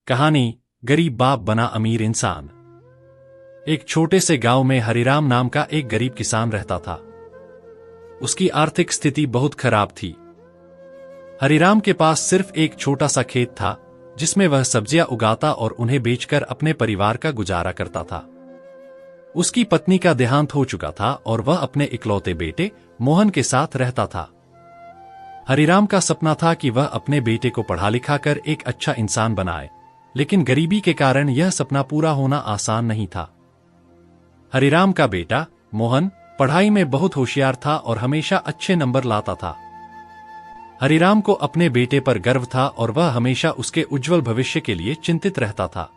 कहानी गरीब बाप बना अमीर इंसान। एक छोटे से गांव में हरिराम नाम का एक गरीब किसान रहता था। उसकी आर्थिक स्थिति बहुत खराब थी। हरिराम के पास सिर्फ एक छोटा सा खेत था जिसमें वह सब्जियां उगाता और उन्हें बेचकर अपने परिवार का गुजारा करता था। उसकी पत्नी का देहांत हो चुका था और वह अपने इकलौते बेटे मोहन के साथ रहता था। हरिराम का सपना था कि वह अपने बेटे को पढ़ा लिखाकर एक अच्छा इंसान बनाए, लेकिन गरीबी के कारण यह सपना पूरा होना आसान नहीं था। हरिराम का बेटा मोहन पढ़ाई में बहुत होशियार था और हमेशा अच्छे नंबर लाता था। हरिराम को अपने बेटे पर गर्व था और वह हमेशा उसके उज्जवल भविष्य के लिए चिंतित रहता था।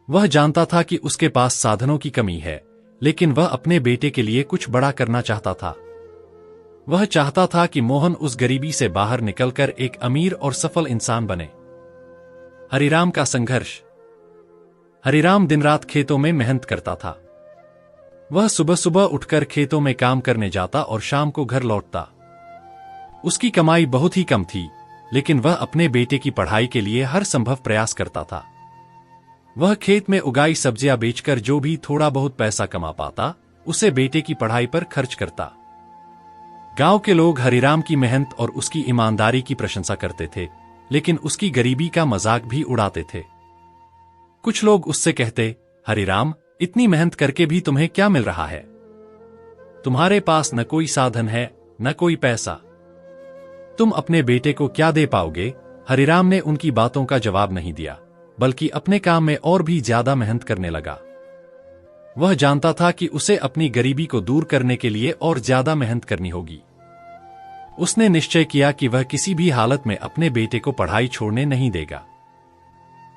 वह जानता था कि उसके पास साधनों की कमी है, लेकिन वह अपने बेटे के लिए कुछ बड़ा करना चाहता था। वह चाहता था कि मोहन उस गरीबी से बाहर निकलकर एक अमीर और सफल इंसान बने। हरिराम का संघर्ष। हरिराम दिन रात खेतों में मेहनत करता था। वह सुबह सुबह उठकर खेतों में काम करने जाता और शाम को घर लौटता। उसकी कमाई बहुत ही कम थी, लेकिन वह अपने बेटे की पढ़ाई के लिए हर संभव प्रयास करता था। वह खेत में उगाई सब्जियां बेचकर जो भी थोड़ा बहुत पैसा कमा पाता, उसे बेटे की पढ़ाई पर खर्च करता। गांव के लोग हरिराम की मेहनत और उसकी ईमानदारी की प्रशंसा करते थे, लेकिन उसकी गरीबी का मजाक भी उड़ाते थे। कुछ लोग उससे कहते, हरिराम, इतनी मेहनत करके भी तुम्हें क्या मिल रहा है? तुम्हारे पास न कोई साधन है, न कोई पैसा। तुम अपने बेटे को क्या दे पाओगे? हरिराम ने उनकी बातों का जवाब नहीं दिया, बल्कि अपने काम में और भी ज्यादा मेहनत करने लगा। वह जानता था कि उसे अपनी गरीबी को दूर करने के लिए और ज्यादा मेहनत करनी होगी। उसने निश्चय किया कि वह किसी भी हालत में अपने बेटे को पढ़ाई छोड़ने नहीं देगा।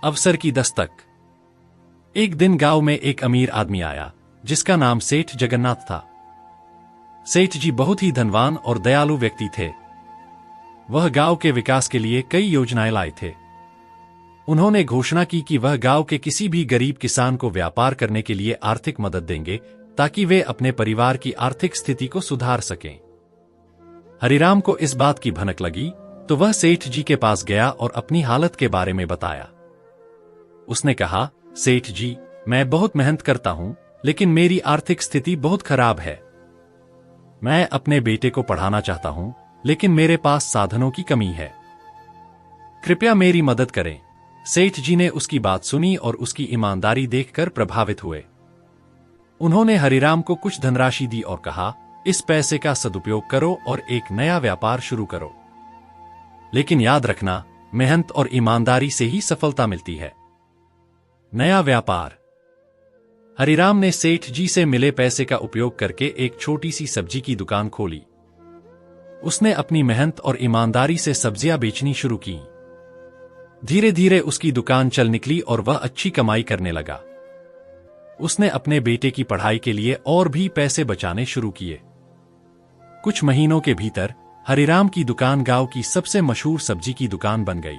अवसर की दस्तक। एक दिन गांव में एक अमीर आदमी आया जिसका नाम सेठ जगन्नाथ था। सेठ जी बहुत ही धनवान और दयालु व्यक्ति थे। वह गांव के विकास के लिए कई योजनाएं लाए थे। उन्होंने घोषणा की कि वह गांव के किसी भी गरीब किसान को व्यापार करने के लिए आर्थिक मदद देंगे, ताकि वे अपने परिवार की आर्थिक स्थिति को सुधार सकें। हरिराम को इस बात की भनक लगी, तो वह सेठ जी के पास गया और अपनी हालत के बारे में बताया। उसने कहा, सेठ जी, मैं बहुत मेहनत करता हूं, लेकिन मेरी आर्थिक स्थिति बहुत खराब है। मैं अपने बेटे को पढ़ाना चाहता हूं, लेकिन मेरे पास साधनों की कमी है। कृपया मेरी मदद करें। सेठ जी ने उसकी बात सुनी और उसकी ईमानदारी देखकर प्रभावित हुए। उन्होंने हरिराम को कुछ धनराशि दी और कहा, इस पैसे का सदुपयोग करो और एक नया व्यापार शुरू करो। लेकिन याद रखना, मेहनत और ईमानदारी से ही सफलता मिलती है। नया व्यापार। हरिराम ने सेठ जी से मिले पैसे का उपयोग करके एक छोटी सी सब्जी की दुकान खोली। उसने अपनी मेहनत और ईमानदारी से सब्जियां बेचनी शुरू की। धीरे धीरे उसकी दुकान चल निकली और वह अच्छी कमाई करने लगा। उसने अपने बेटे की पढ़ाई के लिए और भी पैसे बचाने शुरू किए। कुछ महीनों के भीतर हरिराम की दुकान गांव की सबसे मशहूर सब्जी की दुकान बन गई।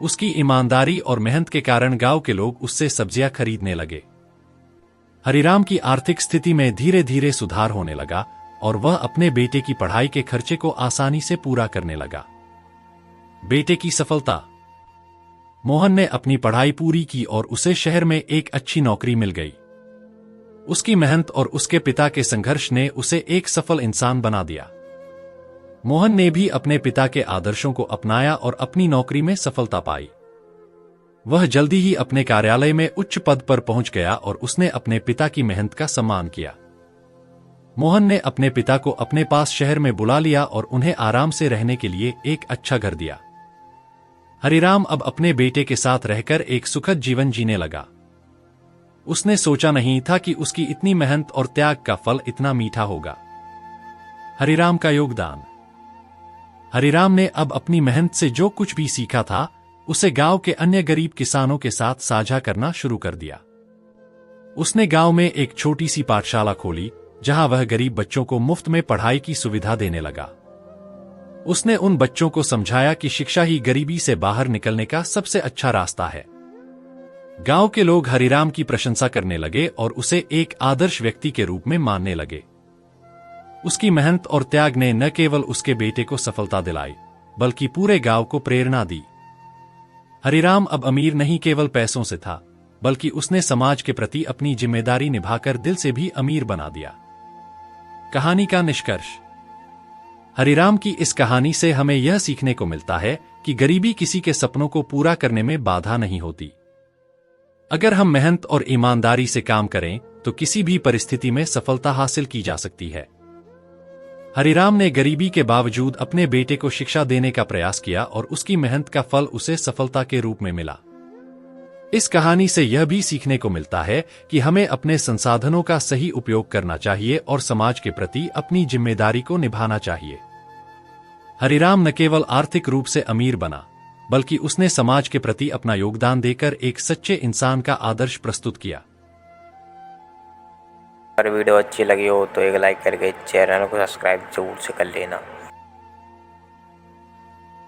उसकी ईमानदारी और मेहनत के कारण गांव के लोग उससे सब्जियां खरीदने लगे। हरिराम की आर्थिक स्थिति में धीरे धीरे सुधार होने लगा और वह अपने बेटे की पढ़ाई के खर्चे को आसानी से पूरा करने लगा। बेटे की सफलता। मोहन ने अपनी पढ़ाई पूरी की और उसे शहर में एक अच्छी नौकरी मिल गई। उसकी मेहनत और उसके पिता के संघर्ष ने उसे एक सफल इंसान बना दिया। मोहन ने भी अपने पिता के आदर्शों को अपनाया और अपनी नौकरी में सफलता पाई। वह जल्दी ही अपने कार्यालय में उच्च पद पर पहुंच गया और उसने अपने पिता की मेहनत का सम्मान किया। मोहन ने अपने पिता को अपने पास शहर में बुला लिया और उन्हें आराम से रहने के लिए एक अच्छा घर दिया। हरिराम अब अपने बेटे के साथ रहकर एक सुखद जीवन जीने लगा। उसने सोचा नहीं था कि उसकी इतनी मेहनत और त्याग का फल इतना मीठा होगा। हरिराम का योगदान। हरिराम ने अब अपनी मेहनत से जो कुछ भी सीखा था, उसे गांव के अन्य गरीब किसानों के साथ साझा करना शुरू कर दिया। उसने गांव में एक छोटी सी पाठशाला खोली, जहां वह गरीब बच्चों को मुफ्त में पढ़ाई की सुविधा देने लगा। उसने उन बच्चों को समझाया कि शिक्षा ही गरीबी से बाहर निकलने का सबसे अच्छा रास्ता है। गांव के लोग हरिराम की प्रशंसा करने लगे और उसे एक आदर्श व्यक्ति के रूप में मानने लगे। उसकी मेहनत और त्याग ने न केवल उसके बेटे को सफलता दिलाई, बल्कि पूरे गांव को प्रेरणा दी। हरिराम अब अमीर नहीं केवल पैसों से था, बल्कि उसने समाज के प्रति अपनी जिम्मेदारी निभाकर दिल से भी अमीर बना दिया। कहानी का निष्कर्ष। हरिराम की इस कहानी से हमें यह सीखने को मिलता है कि गरीबी किसी के सपनों को पूरा करने में बाधा नहीं होती। अगर हम मेहनत और ईमानदारी से काम करें तो किसी भी परिस्थिति में सफलता हासिल की जा सकती है। हरिराम ने गरीबी के बावजूद अपने बेटे को शिक्षा देने का प्रयास किया और उसकी मेहनत का फल उसे सफलता के रूप में मिला। इस कहानी से यह भी सीखने को मिलता है कि हमें अपने संसाधनों का सही उपयोग करना चाहिए और समाज के प्रति अपनी जिम्मेदारी को निभाना चाहिए। हरिराम न केवल आर्थिक रूप से अमीर बना, बल्कि उसने समाज के प्रति अपना योगदान देकर एक सच्चे इंसान का आदर्श प्रस्तुत किया। अगर वीडियो अच्छी लगी हो तो एक लाइक करके चैनल को सब्सक्राइब जरूर से कर लेना।